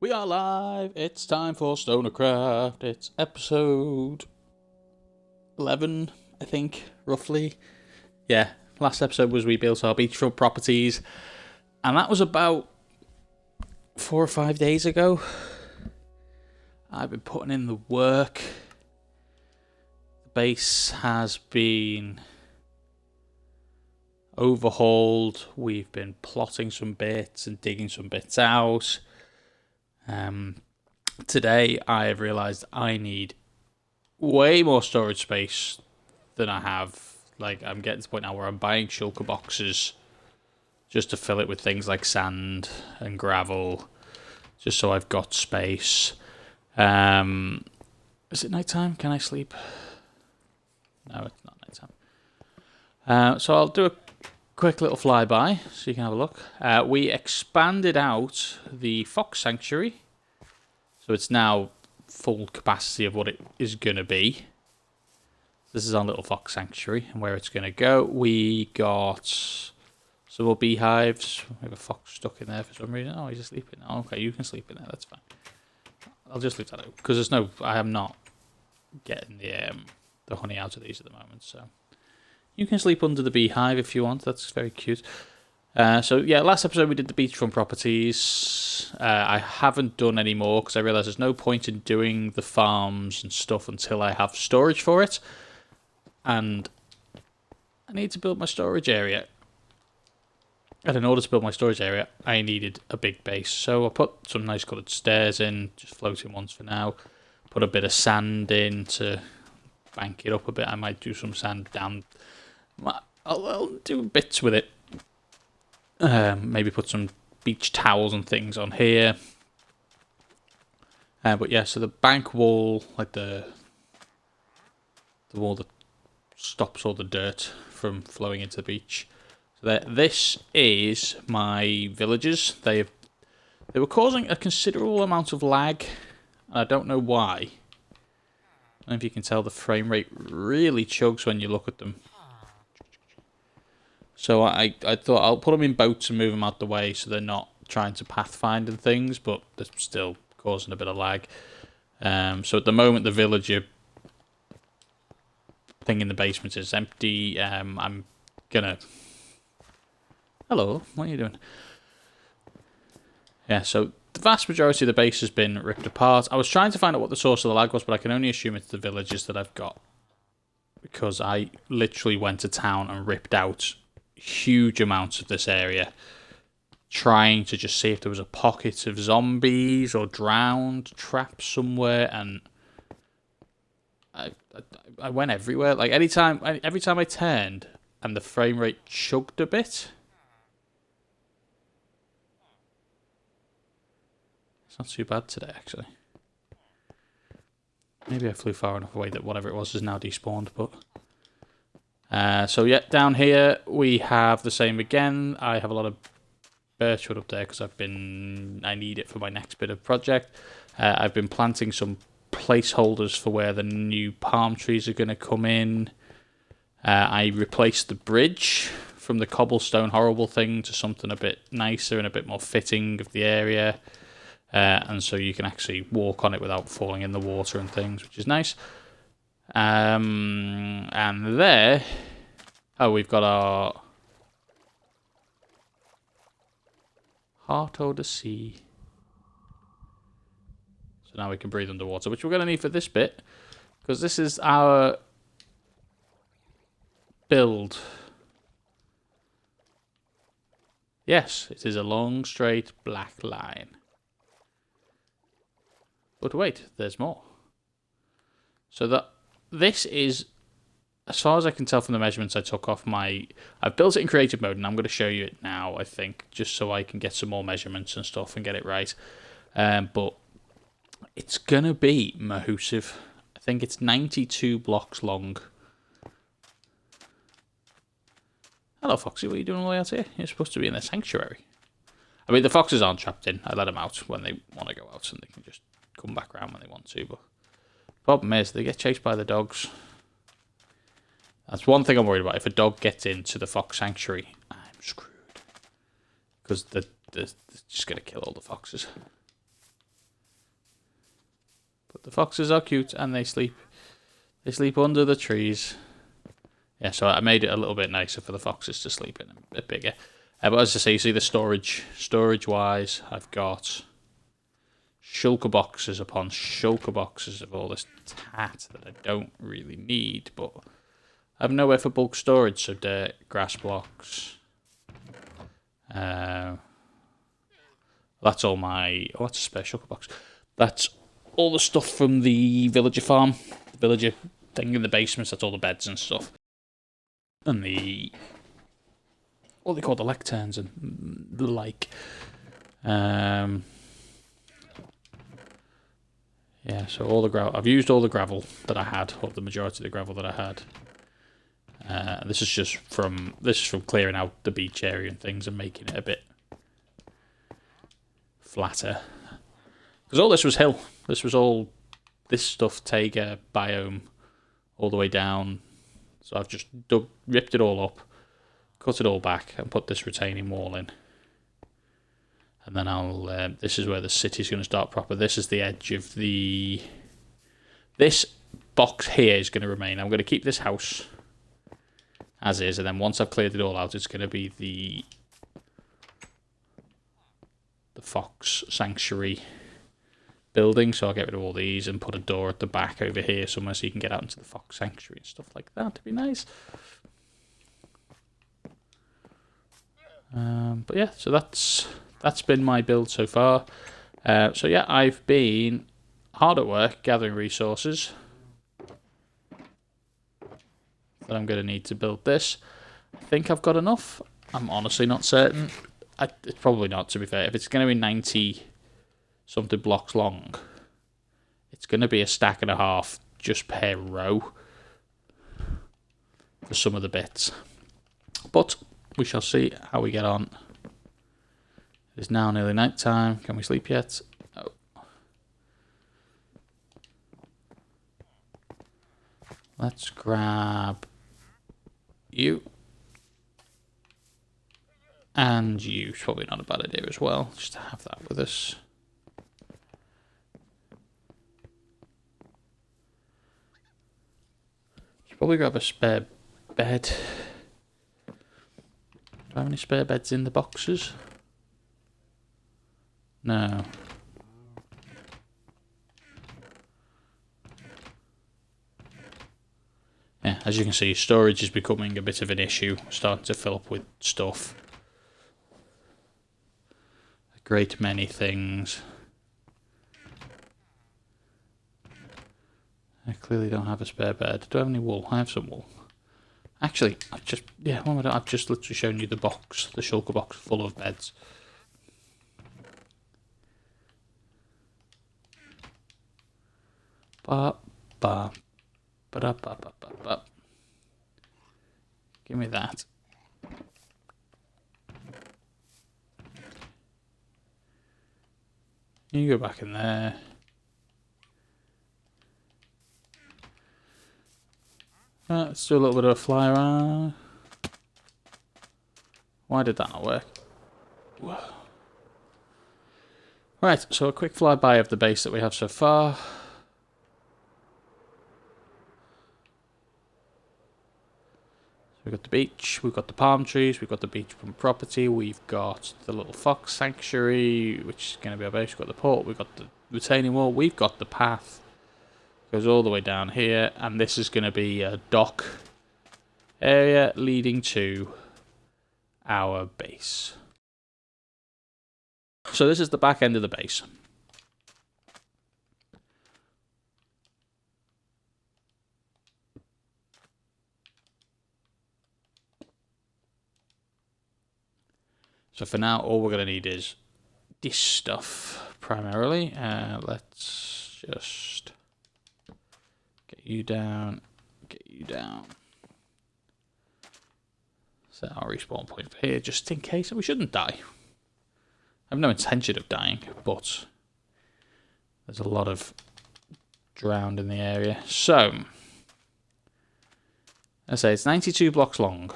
We are live. It's time for StonerCraft. It's episode 11, I think, roughly. Yeah, last episode was we built our beachfront properties, and that was about 4 or 5 days ago. I've been putting in the work. The base has been overhauled. We've been plotting some bits and digging some bits out. Today I have realised I need way more storage space than I have. Like, I'm getting to the point now where I'm buying shulker boxes just to fill it with things like sand and gravel, just so I've got space. Is it nighttime? Can I sleep? No, it's not nighttime. So I'll do a quick little flyby so you can have a look. We expanded out the fox sanctuary, so it's now full capacity of what it is going to be. This is our little fox sanctuary, and where it's going to go, we got some more beehives. We have a fox stuck in there for some reason. Oh, he's asleep in there. Oh, okay, you can sleep in there. That's fine. I'll just leave that out because I am not getting the honey out of these at the moment. So you can sleep under the beehive if you want. That's very cute. So yeah, last episode we did the beachfront properties. I haven't done any more because I realised there's no point in doing the farms and stuff until I have storage for it. And I need to build my storage area. And in order to build my storage area, I needed a big base. So I put some nice coloured stairs in, just floating ones for now. Put a bit of sand in to bank it up a bit. I might do some sand down. I'll do bits with it. Maybe put some beach towels and things on here. But yeah, so the bank wall, like the wall that stops all the dirt from flowing into the beach. So this is my villagers. They were causing a considerable amount of lag, and I don't know why. I don't know if you can tell the frame rate really chugs when you look at them. So I thought I'll put them in boats and move them out the way so they're not trying to pathfind and things, but they're still causing a bit of lag. So at the moment the villager thing in the basement is empty. I'm gonna... Hello, what are you doing? Yeah, so the vast majority of the base has been ripped apart. I was trying to find out what the source of the lag was, but I can only assume it's the villagers that I've got. Because I literally went to town and ripped out huge amounts of this area, trying to just see if there was a pocket of zombies or drowned traps somewhere, and I went everywhere. Like every time I turned, and the frame rate chugged a bit. It's not too bad today, actually. Maybe I flew far enough away that whatever it was is now despawned, but... so yeah, down here we have the same again. I have a lot of birchwood up there because I need it for my next bit of project. I've been planting some placeholders for where the new palm trees are going to come in. I replaced the bridge from the cobblestone horrible thing to something a bit nicer and a bit more fitting of the area. And so you can actually walk on it without falling in the water and things, which is nice. And there... Oh, we've got our... Heart o' the sea. So now we can breathe underwater, which we're going to need for this bit. Because this is our... build. Yes, it is a long, straight, black line. But wait, there's more. So this is, as far as I can tell from the measurements I took off I've built it in creative mode, and I'm going to show you it now, I think, just so I can get some more measurements and stuff and get it right. But it's going to be massive. I think it's 92 blocks long. Hello, Foxy, what are you doing all the way out here? You're supposed to be in the sanctuary. I mean, the foxes aren't trapped in. I let them out when they want to go out, and they can just come back around when they want to, but problem is they get chased by the dogs. That's one thing I'm worried about. If a dog gets into the fox sanctuary, I'm screwed. Because they're just going to kill all the foxes. But the foxes are cute and they sleep under the trees. Yeah, so I made it a little bit nicer for the foxes to sleep in, a bit bigger. But as I say, you see the storage-wise, I've got shulker boxes upon shulker boxes of all this tat that I don't really need, but I have nowhere for bulk storage, so dirt, grass blocks. That's all my... Oh, that's a spare shulker box. That's all the stuff from the villager farm. The villager thing in the basement, that's all the beds and stuff. And the... what they call the lecterns and the like. Yeah, so all the gravel. I've used all the gravel that I had, or the majority of the gravel that I had. This is just from clearing out the beach area and things and making it a bit flatter. Because all this was hill. This was all this stuff, taiga biome, all the way down. So I've just ripped it all up, cut it all back, and put this retaining wall in. And then I'll. This is where the city's going to start proper. This is the edge of the. This box here is going to remain. I'm going to keep this house as is, and then once I've cleared it all out, it's going to be the fox sanctuary building. So I'll get rid of all these and put a door at the back over here somewhere so you can get out into the fox sanctuary and stuff like that. To be nice. But yeah, so that's been my build so far. So yeah, I've been hard at work gathering resources that I'm going to need to build this. I think I've got enough. I'm honestly not certain. It's probably not, to be fair. If it's going to be 90 something blocks long, it's going to be a stack and a half just per row for some of the bits. But we shall see how we get on. It is now nearly night time. Can we sleep yet? Oh. Let's grab you. And you. It's probably not a bad idea as well, just to have that with us. Should probably grab a spare bed. Do I have any spare beds in the boxes? No. Yeah, as you can see, storage is becoming a bit of an issue. Starting to fill up with stuff. A great many things. I clearly don't have a spare bed. Do I have any wool? I have some wool. Actually, I've just literally shown you the box, the shulker box full of beds. Give me that. You go back in there. Let's do a little bit of a fly around. Why did that not work? Whoa. Right, so a quick flyby of the base that we have so far. We've got the beach, we've got the palm trees, we've got the beachfront property, we've got the little fox sanctuary, which is going to be our base, we've got the port, we've got the retaining wall, we've got the path. Goes all the way down here, and this is going to be a dock area leading to our base. So this is the back end of the base. So for now, all we're going to need is this stuff, primarily. Let's just get you down, Set our respawn point for here, just in case. We shouldn't die. I have no intention of dying, but there's a lot of drowned in the area. So, I say it's 92 blocks long.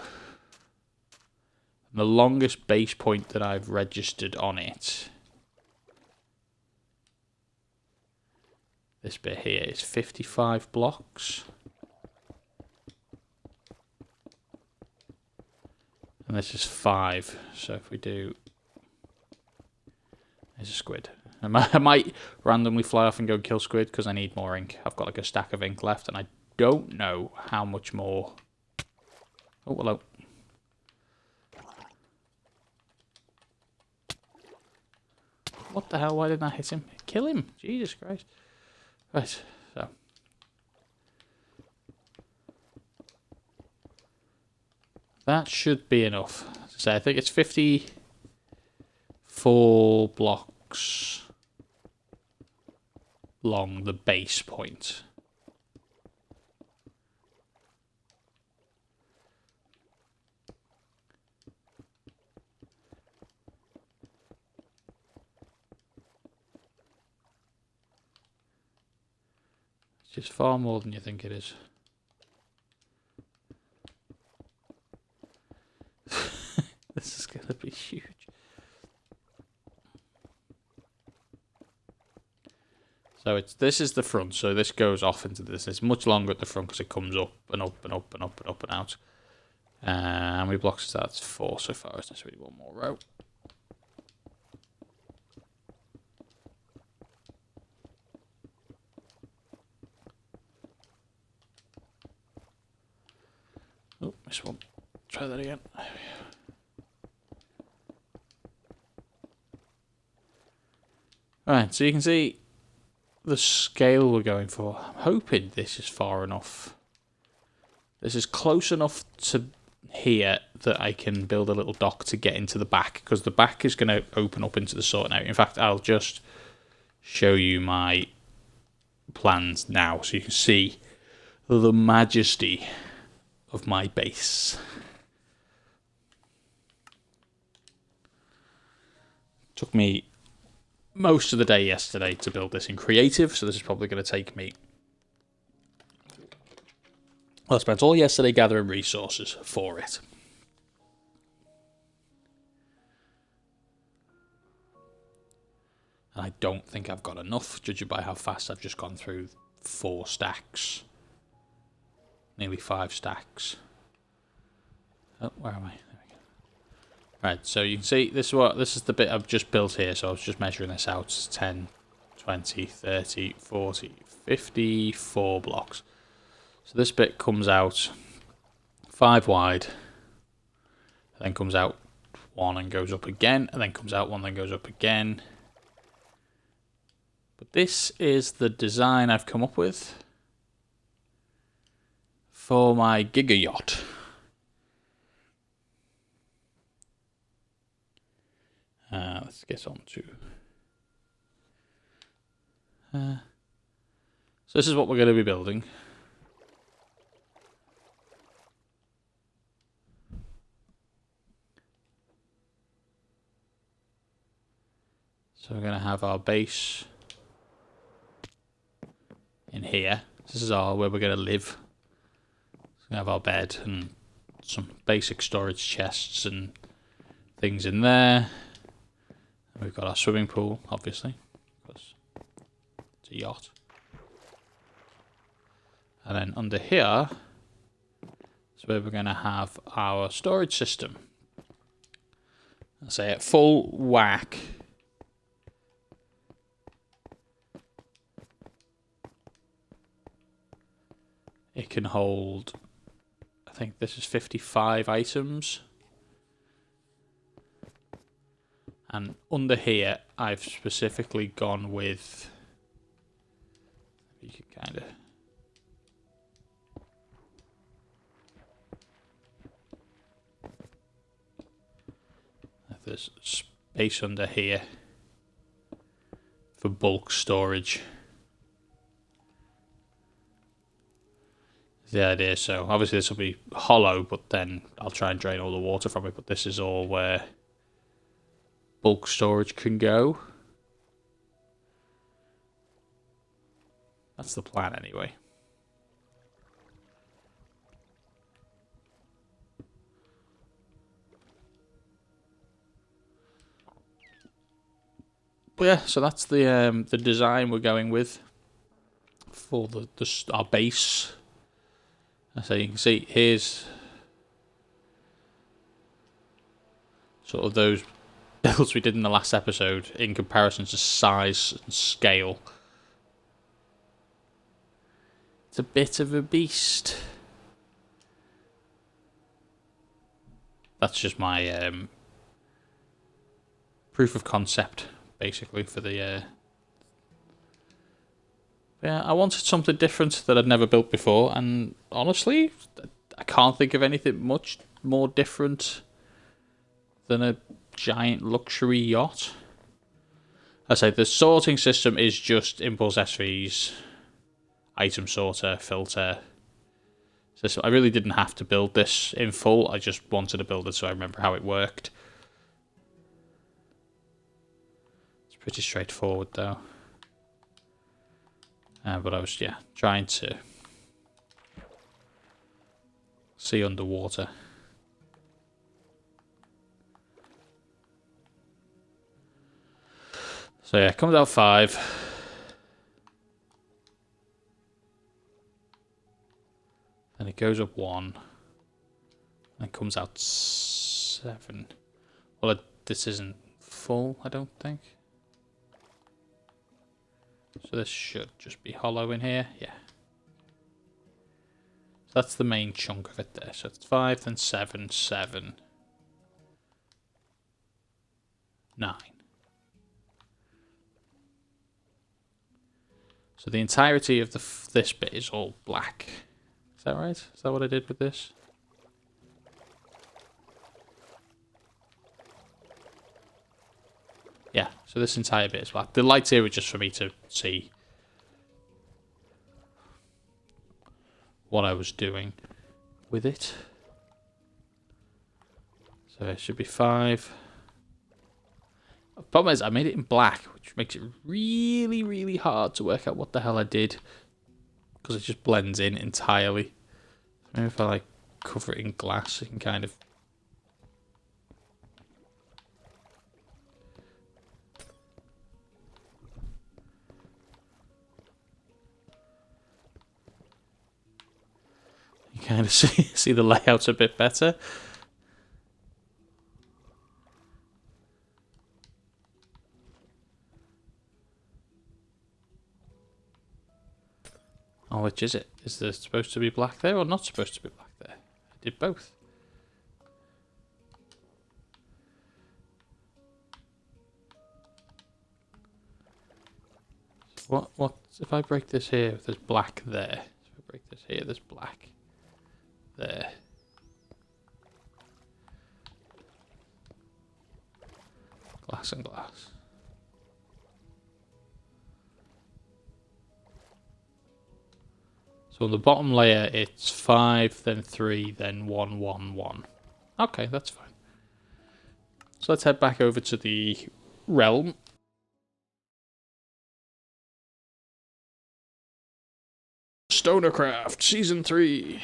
The longest base point that I've registered on it. This bit here is 55 blocks. And this is 5. So if we do... There's a squid. I might randomly fly off and go kill squid because I need more ink. I've got like a stack of ink left and I don't know how much more... Oh, hello. What the hell? Why didn't I hit him? Kill him! Jesus Christ. Right, so... That should be enough. As I say, I think it's 54 blocks long, the base point. It's just far more than you think it is. This is going to be huge. So this is the front, so this goes off into this. It's much longer at the front because it comes up and up and up and up and up and out. How many blocks is that? It's 4 so far, isn't it? So we need one more row. Oh, missed one. Try that again. There we go. Right, so you can see the scale we're going for. I'm hoping this is far enough. This is close enough to here that I can build a little dock to get into the back, because the back is going to open up into the sorting area. In fact, I'll just show you my plans now so you can see the majesty of my base. Took me most of the day yesterday to build this in creative, so this is probably going to take me... I spent all yesterday gathering resources for it. And I don't think I've got enough, judging by how fast I've just gone through 4 stacks. Nearly 5 stacks. Oh, where am I? There we go. Right, so you can see this is the bit I've just built here, so I was just measuring this out. It's 10, 20, 30, 40, 54 blocks. So this bit comes out 5 wide, then comes out 1 and goes up again, and then comes out 1 then goes up again. But this is the design I've come up with for my Giga Yacht. Let's get on to... so this is what we're going to be building. So we're going to have our base in here. This is where we're going to live. So we have our bed and some basic storage chests and things in there. And we've got our swimming pool, obviously, because it's a yacht. And then under here is where we're going to have our storage system. I say at full whack. It can hold, I think this is 55 items. And under here, I've specifically gone with, you can kind of, there's space under here for bulk storage. The idea, so obviously this will be hollow, but then I'll try and drain all the water from it, but this is all where bulk storage can go. That's the plan anyway. But yeah, so that's the design we're going with. for our base. So you can see here's sort of those builds we did in the last episode in comparison to size and scale. It's a bit of a beast. That's just my proof of concept, basically, for the... Yeah, I wanted something different that I'd never built before, and honestly, I can't think of anything much more different than a giant luxury yacht. I say the sorting system is just impulse SVs, item sorter, filter. So I really didn't have to build this in full. I just wanted to build it so I remember how it worked. It's pretty straightforward though. But I was, yeah, trying to see underwater. So yeah, it comes out 5. Then it goes up 1. And it comes out 7. Well, this isn't full, I don't think. So this should just be hollow in here, yeah. So that's the main chunk of it there. So it's 5, then 7, 7, 9. So the entirety of this bit is all black. Is that right? Is that what I did with this? Yeah, so this entire bit is black. The lights here were just for me to see what I was doing with it. So it should be 5. The problem is I made it in black, which makes it really, really hard to work out what the hell I did. Because it just blends in entirely. Maybe if I like cover it in glass, it can kind of... You kind of see the layout a bit better. Oh, which is it? Is there supposed to be black there or not supposed to be black there? I did both. What if I break this here, there's black there. If I break this here, there's black there. Glass and glass. So on the bottom layer, it's 5, then 3, then 1, 1, 1. Okay, that's fine. So let's head back over to the realm. StonerCraft Season 3.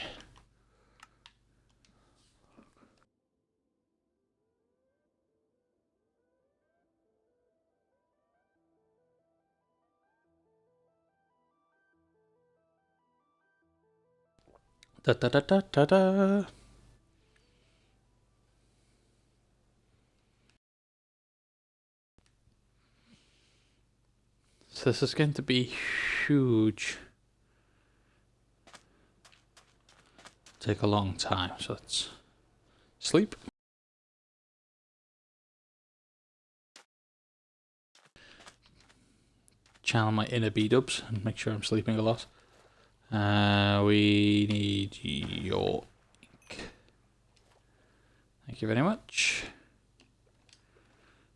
Da da da da da da. So this is going to be huge. Take a long time, so let's sleep. Channel my inner B-dubs and make sure I'm sleeping a lot. We need your ink. Thank you very much.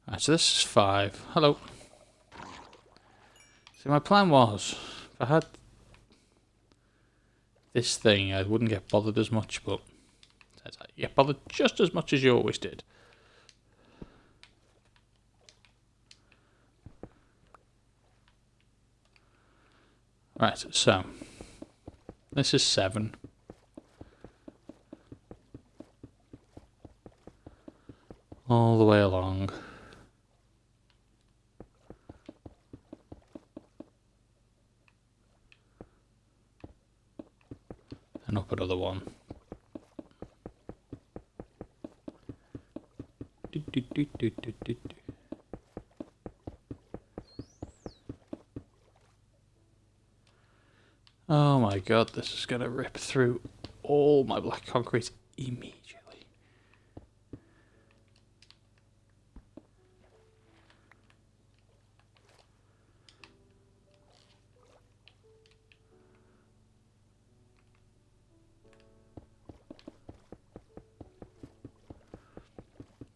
Right, so this is 5. Hello. See, my plan was, if I had this thing, I wouldn't get bothered as much, but I get bothered just as much as you always did. Right, so this is 7. All the way along. up another one. Oh my god, this is going to rip through all my black concrete immediately.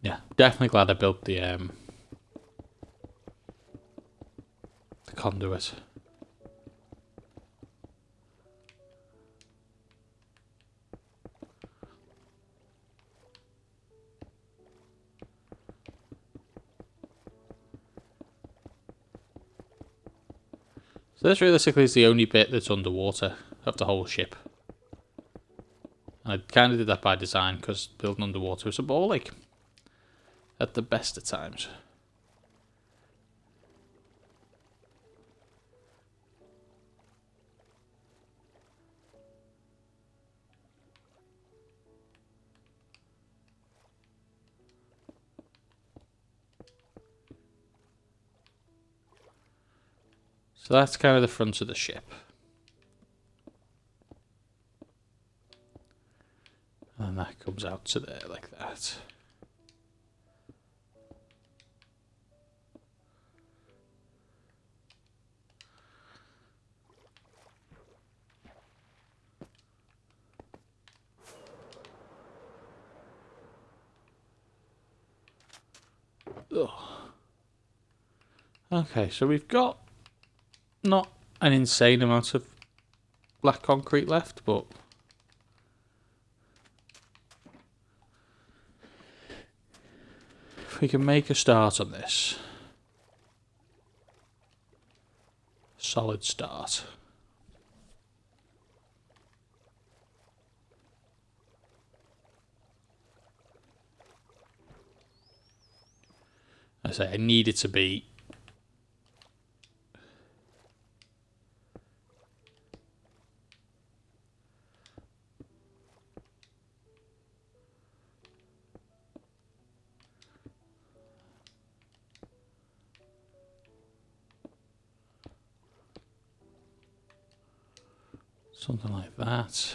Yeah, definitely glad I built the conduit. So this realistically is the only bit that's underwater of the whole ship. And I kind of did that by design because building underwater is a ball ache at the best of times. So that's kind of the front of the ship. And that comes out to there like that. Ugh. Okay, so we've got not an insane amount of black concrete left, but if we can make a start on this, solid start. I say I need it to be something like that.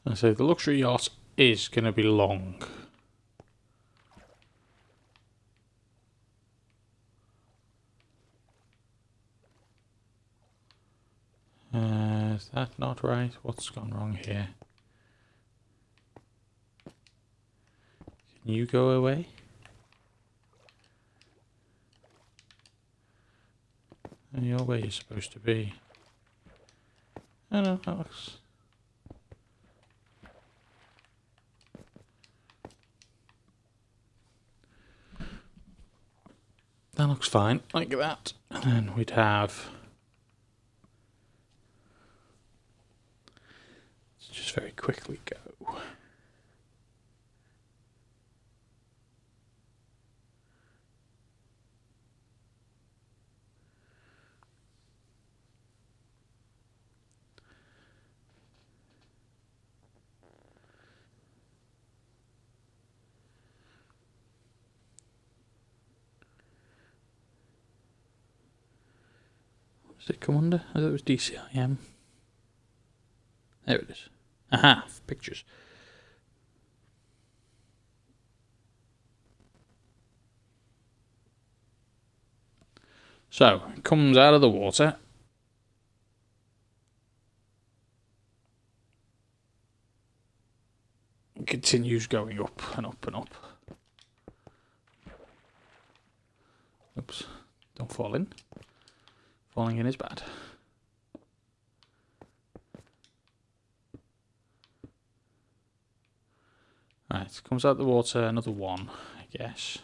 And so the luxury yacht is going to be long. Is that not right? What's gone wrong here? Can you go away? And you're where you're supposed to be. Oh no, that looks... That looks fine, like that. And then we'd have... Let's just very quickly go. Does it come under? I thought it was DCIM. There it is. Aha, pictures. So, it comes out of the water. It continues going up and up and up. Oops, don't fall in. Falling in is bad. comes out the water, another 1, I guess.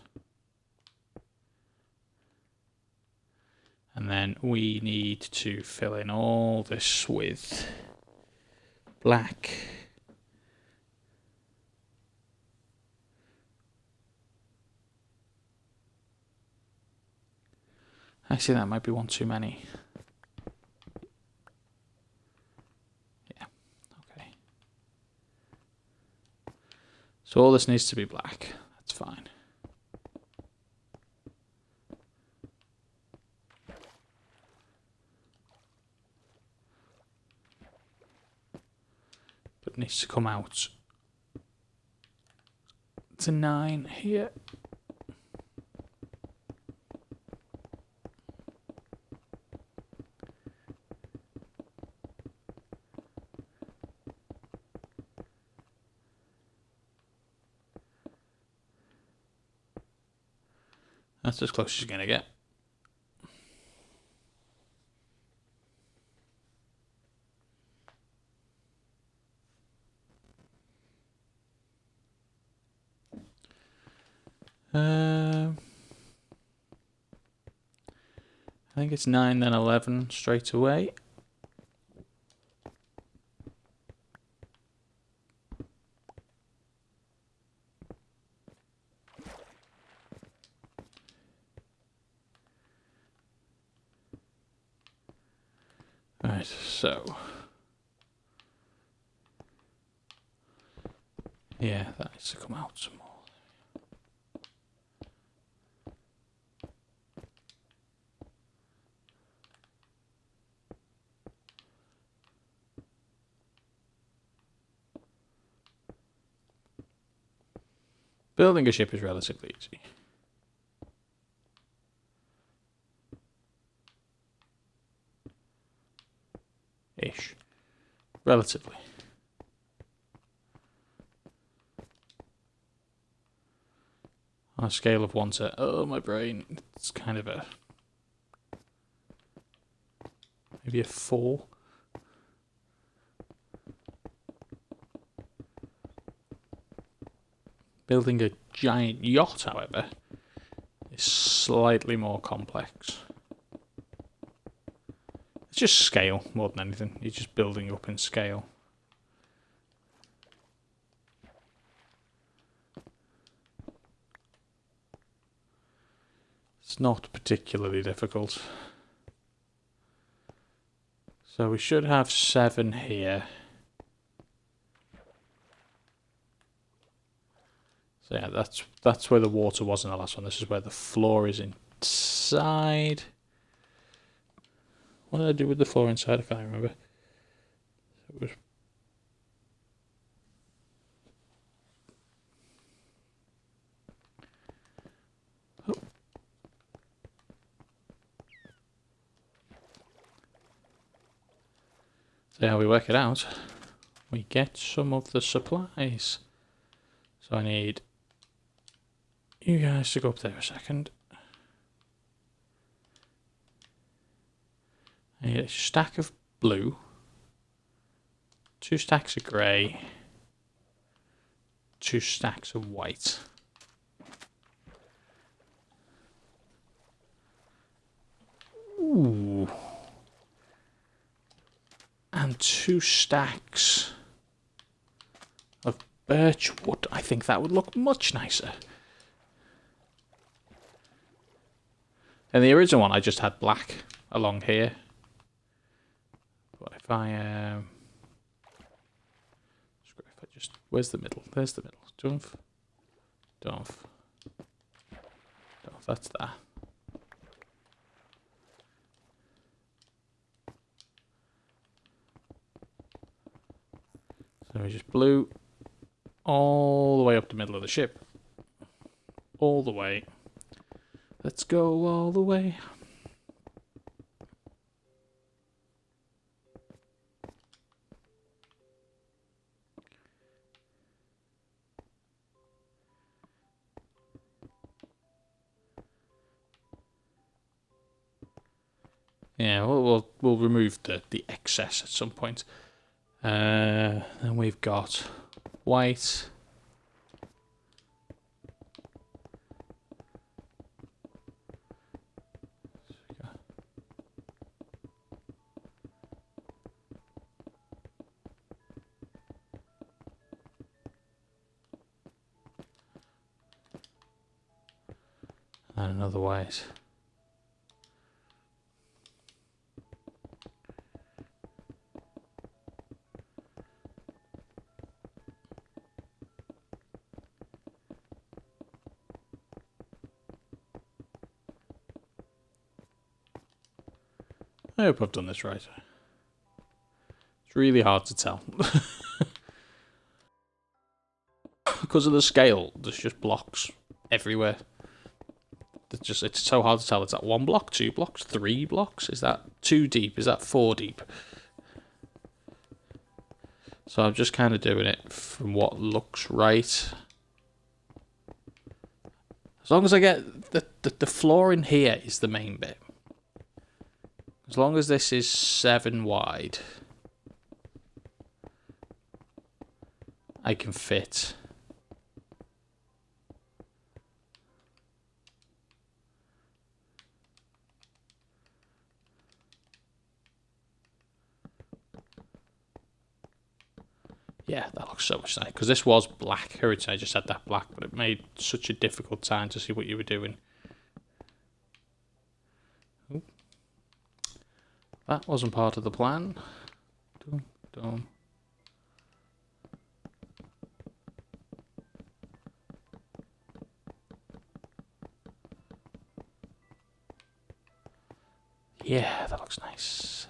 And then we need to fill in all this with black. Actually, that might be one too many. Yeah, okay. So all this needs to be black. That's fine. But it needs to come out to 9 here. That's as close as you're going to get. I think it's 9 then 11 straight away. Right, so yeah, that needs to come out some more. Building a ship is relatively easy. Ish. Relatively. On a scale of 1 to... Oh, my brain. It's kind of a... maybe a 4. Building a giant yacht, however, is slightly more complex. It's just scale more than anything. You're just building up in scale. It's not particularly difficult. So we should have 7 here. So yeah, that's where the water was in the last one. This is where the floor is inside. What did I do with the floor inside? I can't remember. It was... oh. So how we work it out, we get some of the supplies. So I need you guys to go up there a second. I need a stack of blue, 2 stacks of grey, 2 stacks of white. Ooh. And 2 stacks of birch wood. I think that would look much nicer. And the original one I just had black along here. But if I just... where's the middle? There's the middle. Dump. Dump. Dump. That's that. So we just blew all the way up the middle of the ship. All the way. Let's go all the way. Yeah, we'll remove the excess at some point. Then we've got white. And another white. I hope I've done this right. It's really hard to tell. Because of the scale, there's just blocks everywhere. It's so hard to tell. Is that 1 block, 2 blocks, 3 blocks? Is that 2 deep? Is that 4 deep? So I'm just kind of doing it from what looks right. As long as I get the floor in here is the main bit. As long as this is 7 wide, I can fit. Yeah, that looks so much nicer. Because this was black. Originally, I just had that black, but it made such a difficult time to see what you were doing. Ooh. That wasn't part of the plan. Dum, dum. Yeah, that looks nice.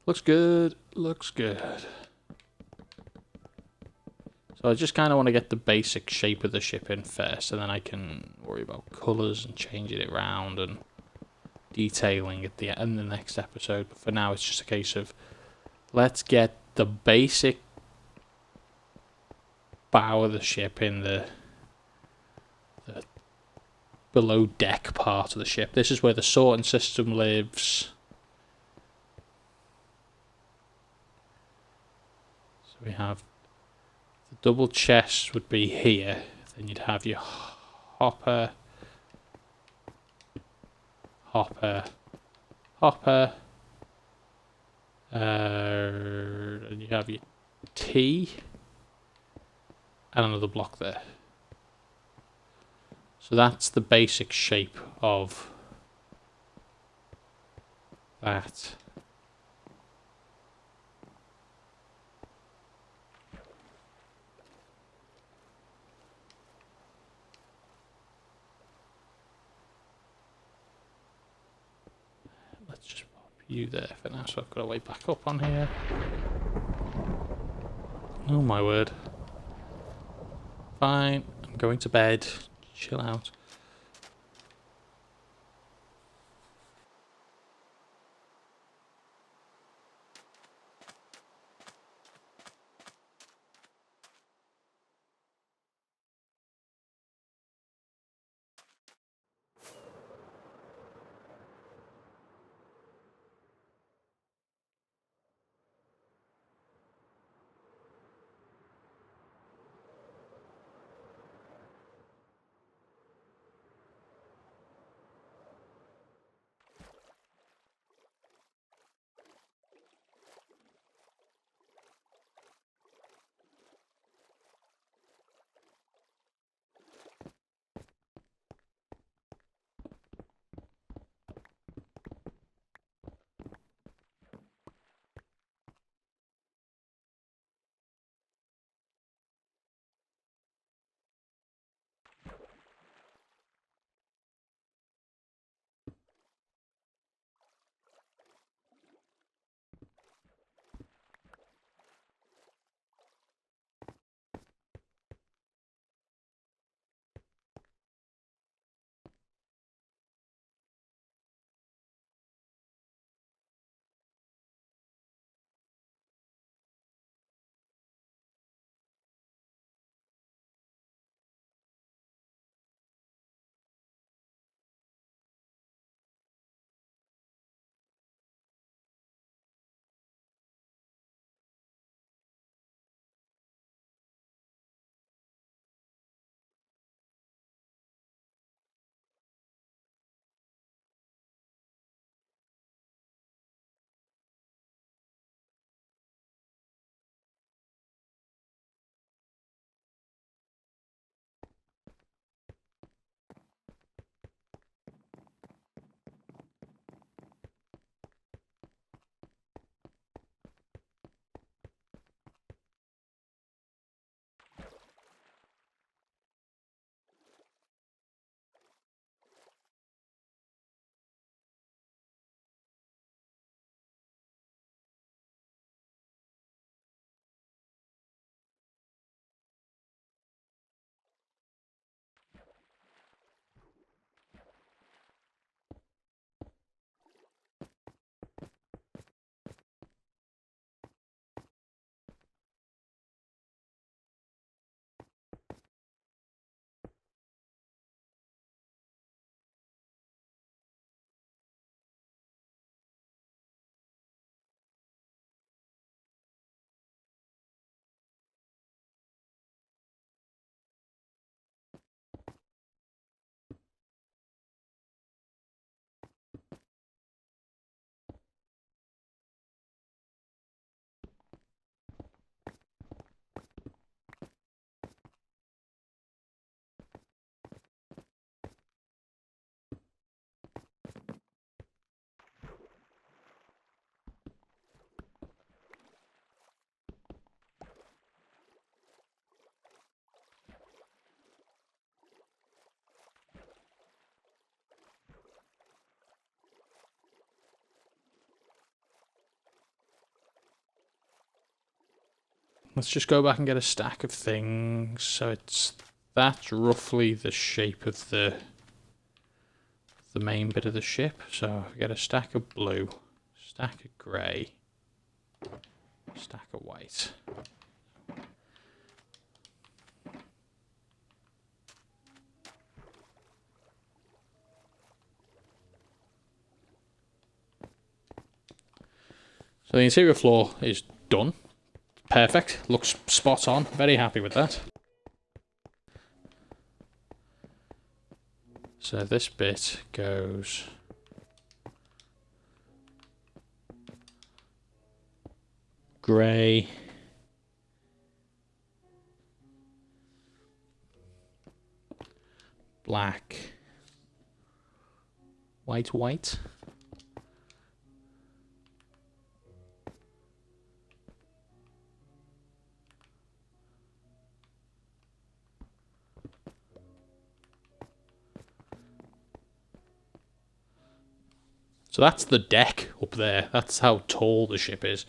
Looks good. Looks good. So I just kind of want to get the basic shape of the ship in first, and then I can worry about colours and changing it around and detailing at the end of the next episode. But for now, it's just a case of let's get the basic bow of the ship in the below deck part of the ship. This is where the sorting system lives. So we have the double chest would be here. Then you'd have your hopper, hopper, hopper. And you have your T and another block there. So that's the basic shape of that. Let's just pop you there for now, so I've got to wait back up on here. Oh my word. Fine, I'm going to bed. Chill out. let's just go back and get a stack of things. So that's roughly the shape of the main bit of the ship. So if we get a stack of blue, stack of grey, stack of white. So the interior floor is done. Perfect. Looks spot on. Very happy with that. So this bit goes grey, black, white. So that's the deck up there. That's how tall the ship is.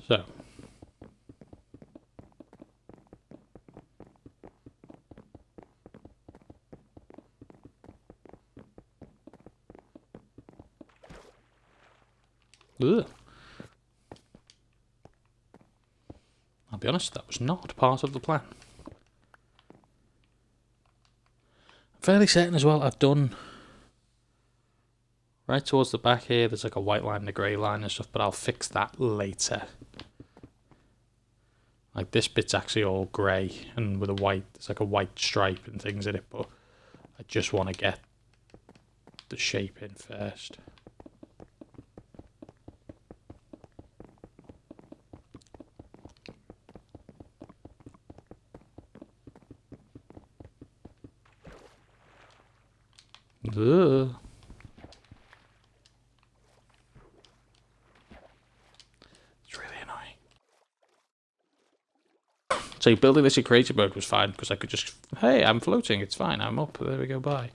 So. Ugh. I'll be honest, that was not part of the plan. I'm fairly certain as well I've done right towards the back here, there's like a white line and a grey line and stuff, but I'll fix that later. Like this bit's actually all grey and with a white, there's like a white stripe and things in it, but I just want to get the shape in first. Ugh. It's really annoying. So building this in creative mode was fine because I could just, hey, I'm floating, it's fine, I'm up, there we go, bye.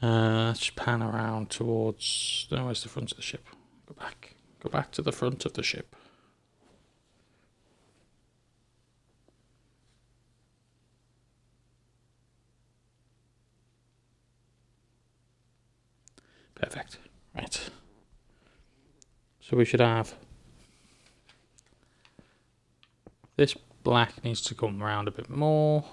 Let's pan around towards, no, where's the front of the ship? Go back to the front of the ship. Perfect. Right. So we should have this black needs to come around a bit more.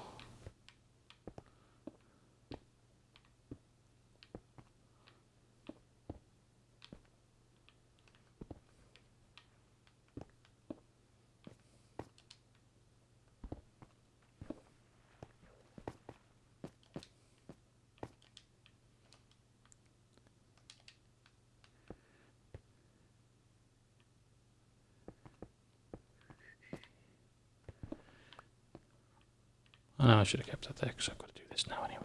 I know I should have kept that there because I've got to do this now anyway.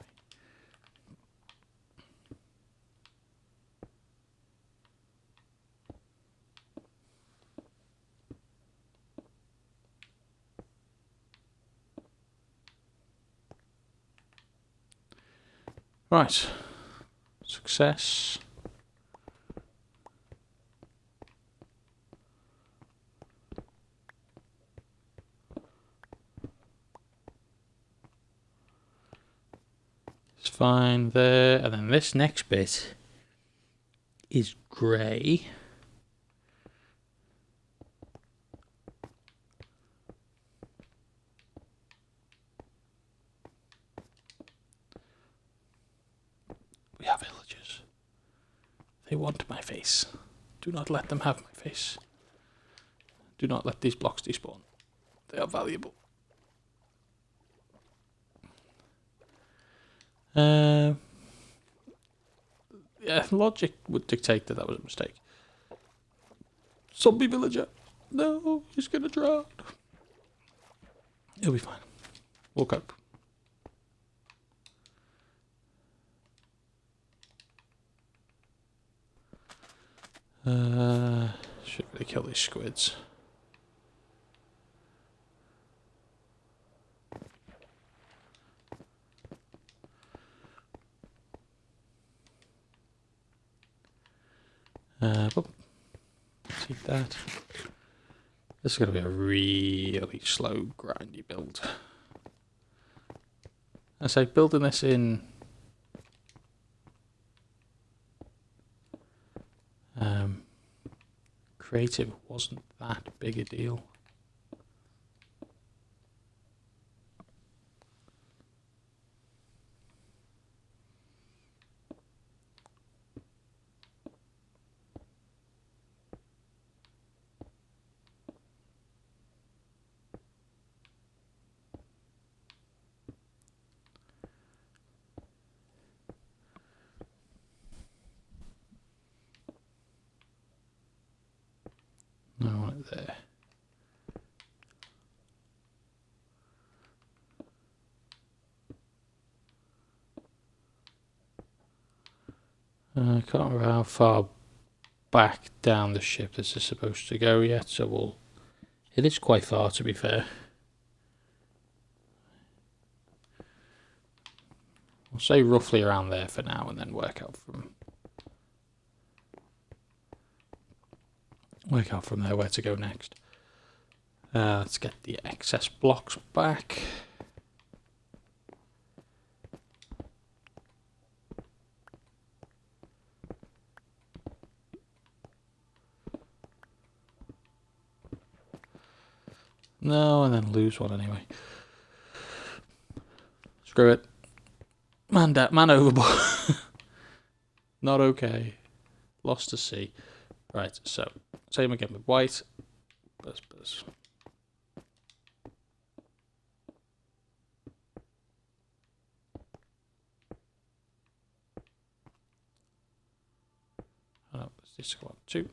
Right. Success. It's fine there. And then this next bit is grey. We have villagers. They want my face. Do not let them have my face. Do not let these blocks despawn. They are valuable. Yeah, logic would dictate that was a mistake. Zombie villager. No, he's gonna drown. He'll be fine. We'll cope. Should really kill these squids. See that. This is going to be a really slow, grindy build. I say building this in creative wasn't that big a deal. I want it there. I can't remember how far back down the ship this is supposed to go yet, so it is quite far, to be fair. I'll say roughly around there for now and then work out from there where to go next. Let's get the excess blocks back. No, and then lose one anyway. Screw it. Man overboard. Not okay. Lost to sea. Right, so same again with white. Buzz. Oh, let's just go on 2.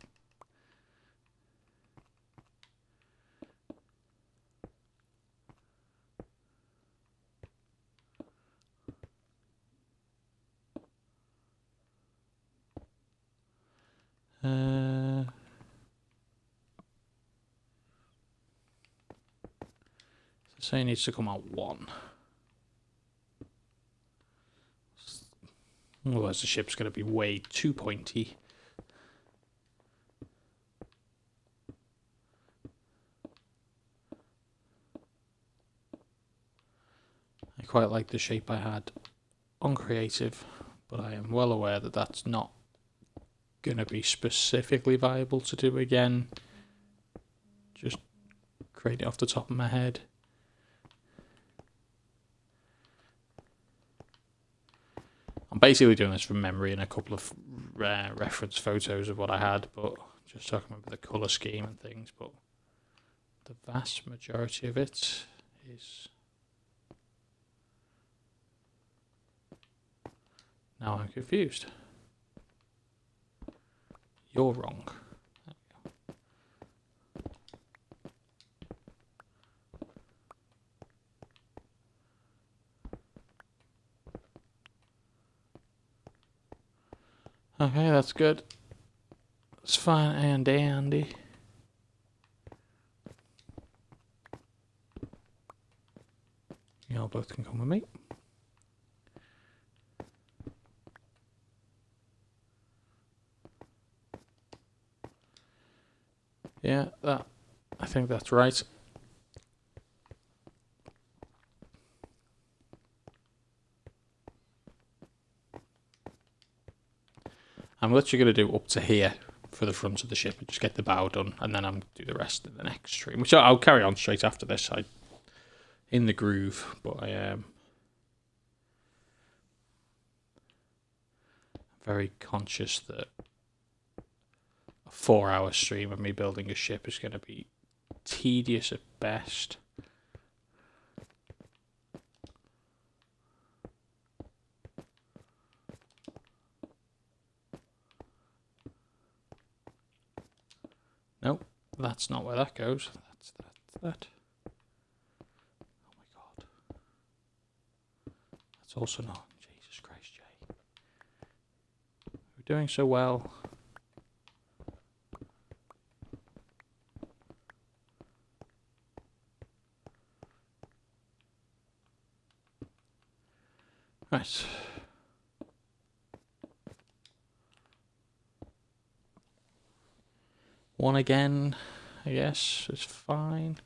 So it needs to come out 1. Otherwise the ship's going to be way too pointy. I quite like the shape I had on creative, but I am well aware that that's not going to be specifically viable to do again. Just create it off the top of my head. I'm basically doing this from memory and a couple of reference photos of what I had, but just so I can remember the colour scheme and things. But the vast majority of it is... Now I'm confused. You're wrong. There we go. Okay, that's good. It's fine and dandy. Y'all both can come with me. Yeah, I think that's right. I'm literally going to do up to here for the front of the ship and just get the bow done, and then I'm do the rest in the next stream, which I'll carry on straight after this. I'm in the groove, but I am very conscious that a 4-hour stream of me building a ship is going to be tedious at best. Nope, that's not where that goes. That's that. Oh my god. That's also not. Jesus Christ, Jay. We're doing so well. Right. One again, I guess, is fine.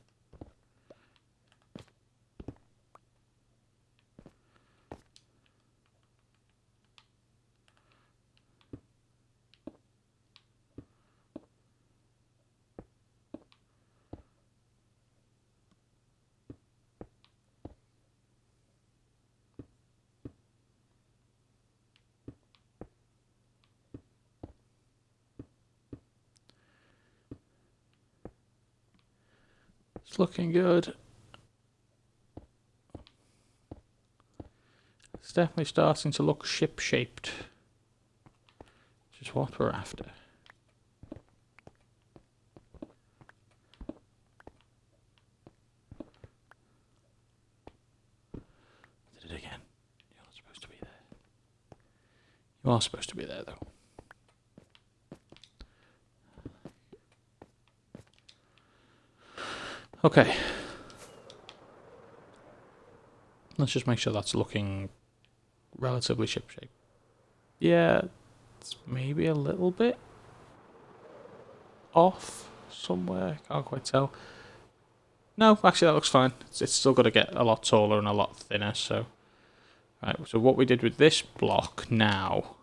It's looking good. It's definitely starting to look ship-shaped, which is what we're after. Did it again. You're not supposed to be there. You are supposed to be there, though. Okay. Let's just make sure that's looking relatively ship-shaped. Yeah, it's maybe a little bit off somewhere. Can't quite tell. No, actually that looks fine. It's still got to get a lot taller and a lot thinner, so... Right, so what we did with this block now...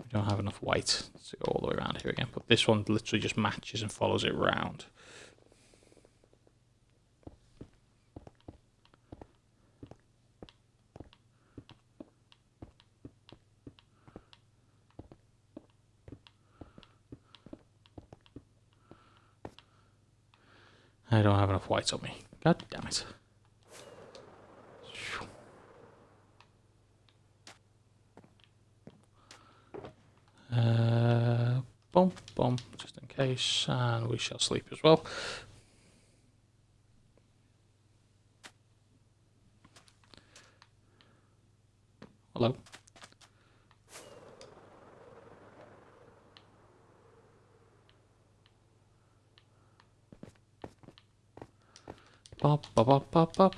We don't have enough white to go all the way around here again, but this one literally just matches and follows it round. I don't have enough whites on me. God damn it. Boom, boom, just in case, and we shall sleep as well. Hello. Pop, pop, pop, pop, pop.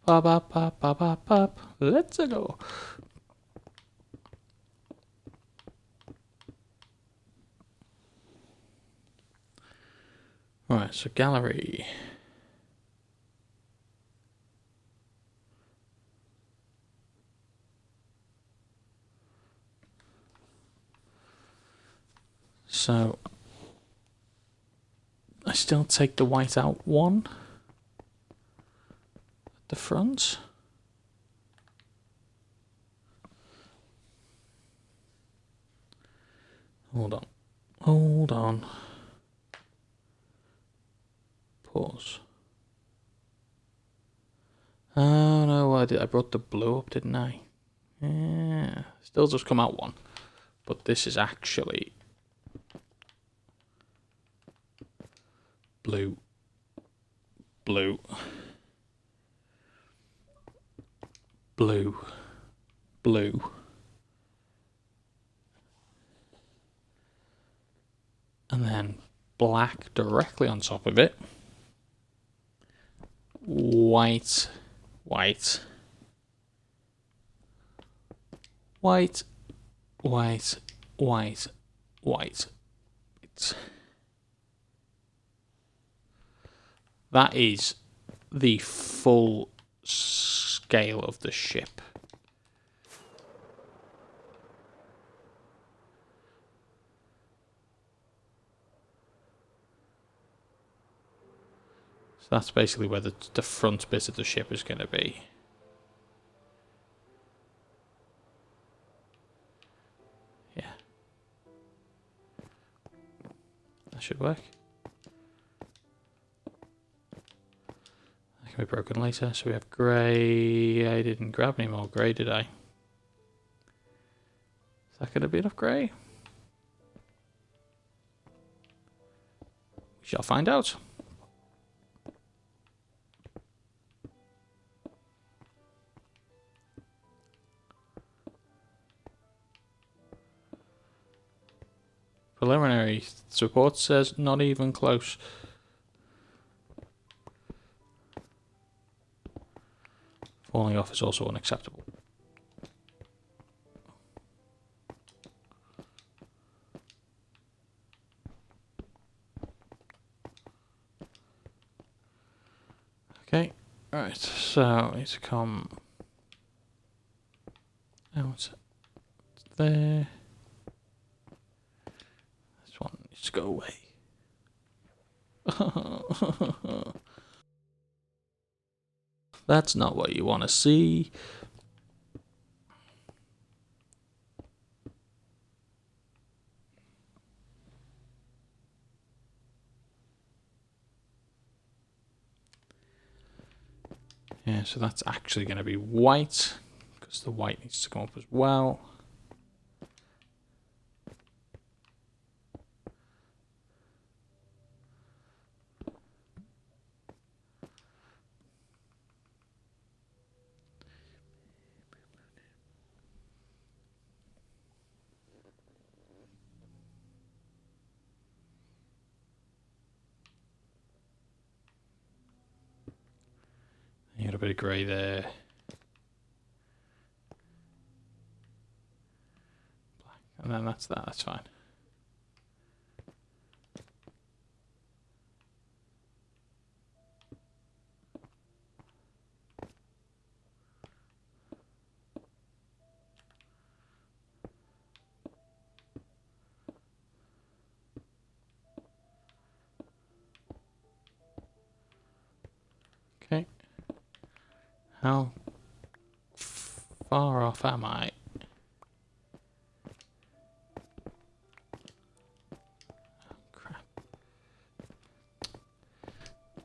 Pop, pop, pop, pop, pop, pop. Let's go. Right, so gallery. So I still take the white out one at the front. Hold on. Hold on. Pause. Oh no, I brought the blue up, didn't I? Yeah. Still just come out one. But this is actually blue. Blue. Blue. Blue. And then black directly on top of it. White. White. White. White. White. White. That is the full scale of the ship. So that's basically where the front bit of the ship is going to be. Yeah. That should work. That can be broken later. So we have grey. I didn't grab any more grey, did I? Is that going to be enough grey? We shall find out. Preliminary report says not even close. Falling off is also unacceptable. Okay, right, so I need to come out there. This one needs to go away. That's not what you want to see. Yeah, so that's actually going to be white, because the white needs to come up as well. You got a bit of grey there. Black. And then that's that, that's fine. Okay. How far off am I? Oh, crap.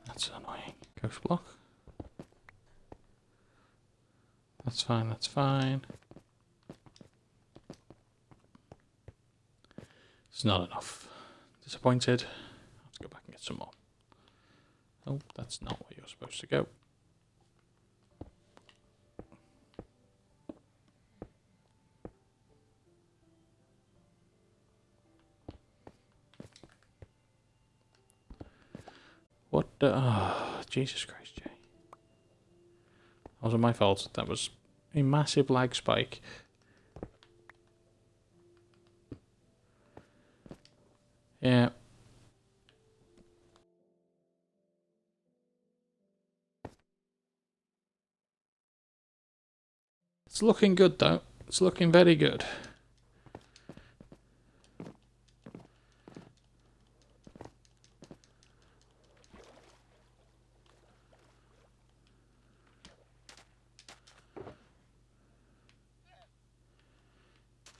That's annoying. Ghost block. That's fine, that's fine. It's not enough. Disappointed. Let's go back and get some more. Oh, that's not where you're supposed to go. What the... Oh, Jesus Christ, Jay. That wasn't my fault. That was a massive lag spike. Yeah. It's looking good, though. It's looking very good.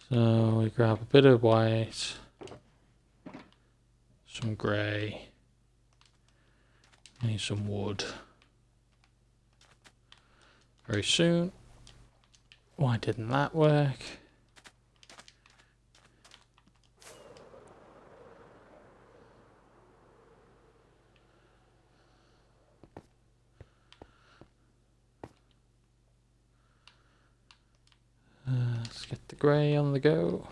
So we grab a bit of white, some grey, need some wood. Very soon. Why didn't that work? Let's get the grey on the go.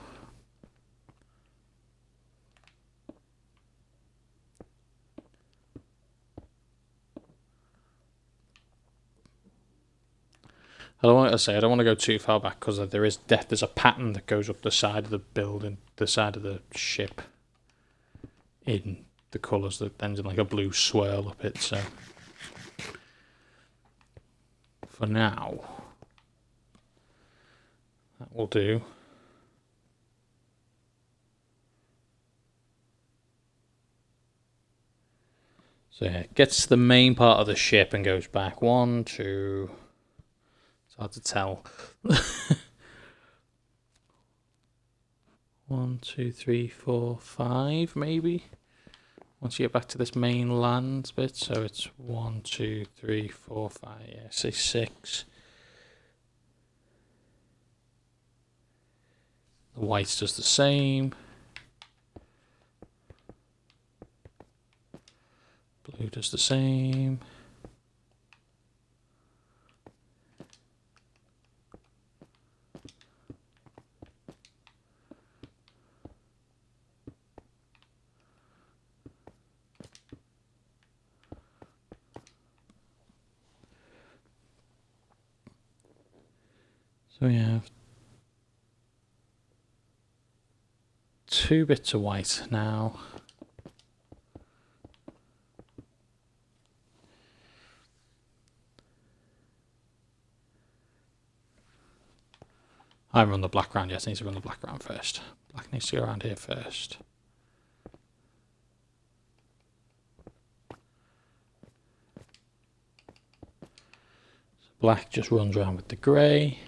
I don't want to go too far back because there's a pattern that goes up the side of the building, the side of the ship, in the colours that ends in like a blue swirl up it. So for now, that will do. So yeah, it gets to the main part of the ship and goes back 1, 2. It's hard to tell. 1, 2, 3, 4, 5, maybe. Once you get back to this main land bit, so it's 1, 2, 3, 4, 5. Yeah, say 6. The white does the same. Blue does the same. So we have 2 bits of white now. I haven't run the black round yet, I need to run the black round first. Black needs to go around here first. So black just runs around with the grey.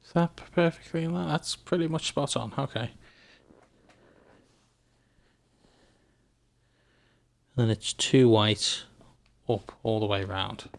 Is that perfectly in line? That's pretty much spot on, okay. Then it's 2 white up all the way around.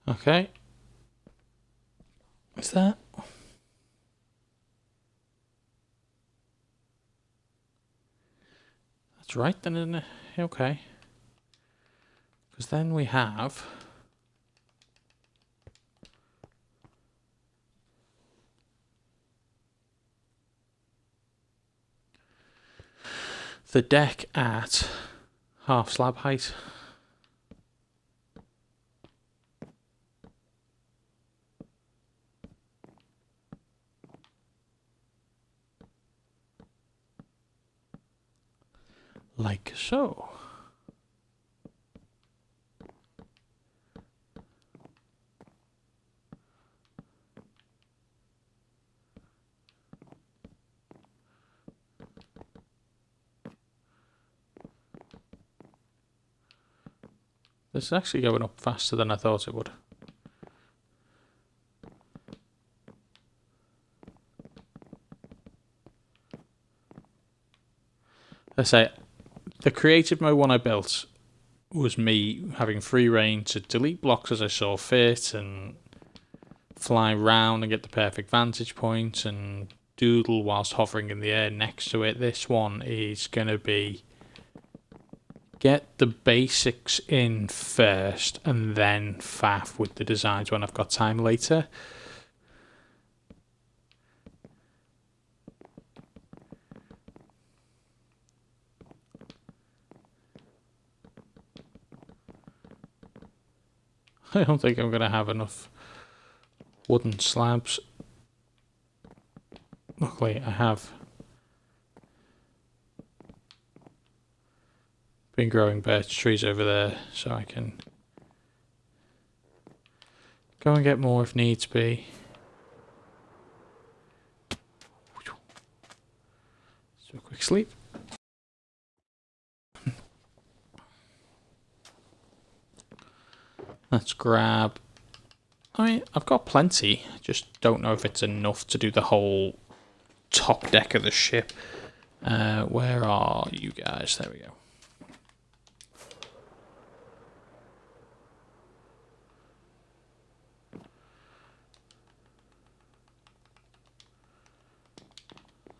Okay. Is that? That's right then, isn't it? Okay. Because then we have the deck at half slab height. Like so. This is actually going up faster than I thought it would. I say, the creative mode one I built was me having free reign to delete blocks as I saw fit and fly round and get the perfect vantage point and doodle whilst hovering in the air next to it. This one is going to be get the basics in first and then faff with the designs when I've got time later. I don't think I'm going to have enough wooden slabs. Luckily, I have been growing birch trees over there, so I can go and get more if needs be. Let's do a quick sleep. Let's grab... I mean, I've got plenty. Just don't know if it's enough to do the whole top deck of the ship. Where are you guys? There we go.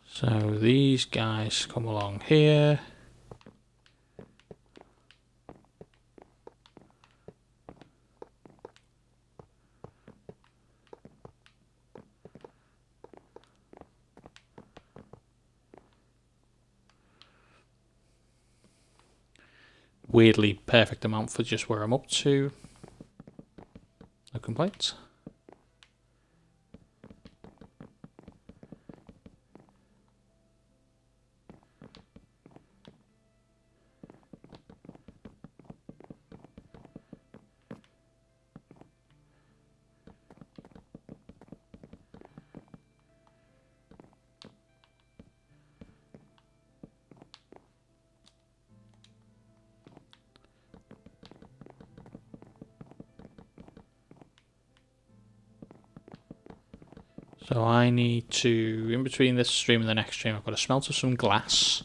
So these guys come along here. Weirdly perfect amount for just where I'm up to. No complaints. So I need to, in between this stream and the next stream, I've got to smelter some glass.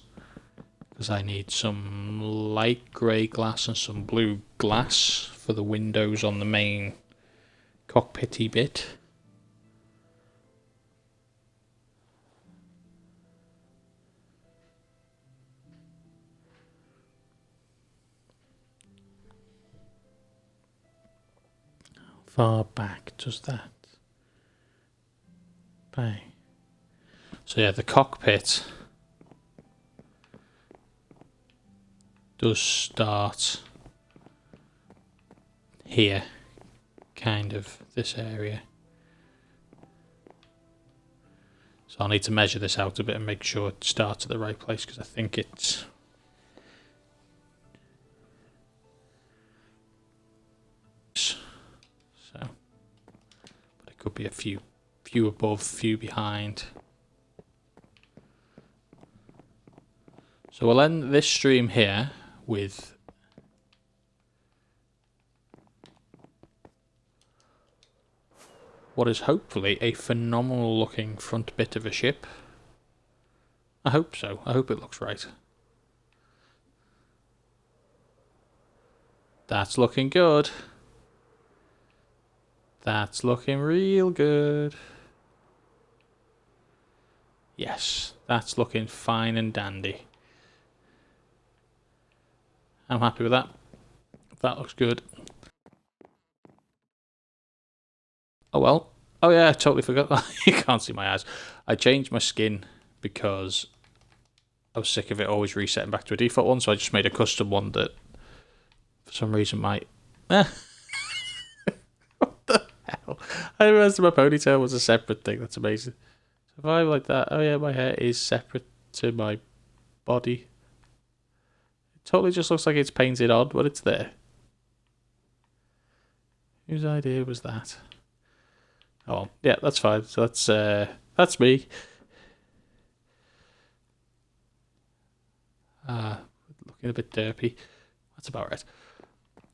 Because I need some light grey glass and some blue glass for the windows on the main cockpity bit. How far back does that? Bang. So yeah, the cockpit does start here, kind of this area. So I'll need to measure this out a bit and make sure it starts at the right place, because I think it's... So, but it could be a few above, few behind. So we'll end this stream here with what is hopefully a phenomenal looking front bit of a ship. I hope so. I hope it looks right. That's looking good. That's looking real good. Yes, that's looking fine and dandy. I'm happy with that. That looks good. Oh well. Oh yeah, I totally forgot that. You can't see my eyes. I changed my skin because I was sick of it always resetting back to a default one, so I just made a custom one that for some reason might... What the hell? I realised my ponytail was a separate thing. That's amazing. So if I like that... Oh yeah, my hair is separate to my body. Totally just looks like it's painted on, but it's there. Whose idea was that? Oh, well, yeah, that's fine. So that's me. Looking a bit derpy. That's about right.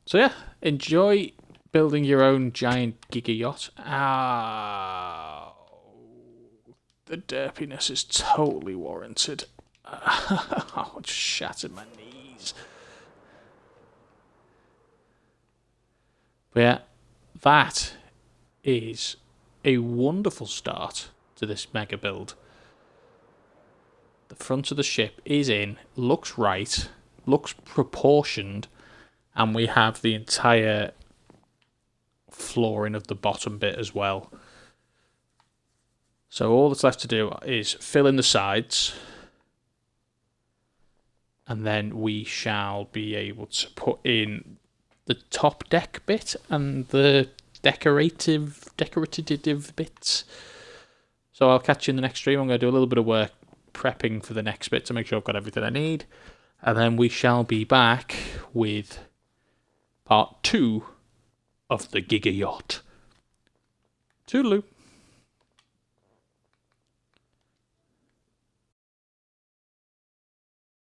So yeah, enjoy building your own giant giga yacht. Ow. The derpiness is totally warranted. Oh, it shattered my knees. But yeah, that is a wonderful start to this mega build. The front of the ship is in, looks right, looks proportioned, and we have the entire flooring of the bottom bit as well. So all that's left to do is fill in the sides, and then we shall be able to put in the top deck bit and the decorative bits. So I'll catch you in the next stream. I'm going to do a little bit of work prepping for the next bit to make sure I've got everything I need, and then we shall be back with part 2 of the Giga Yacht. Toodaloo.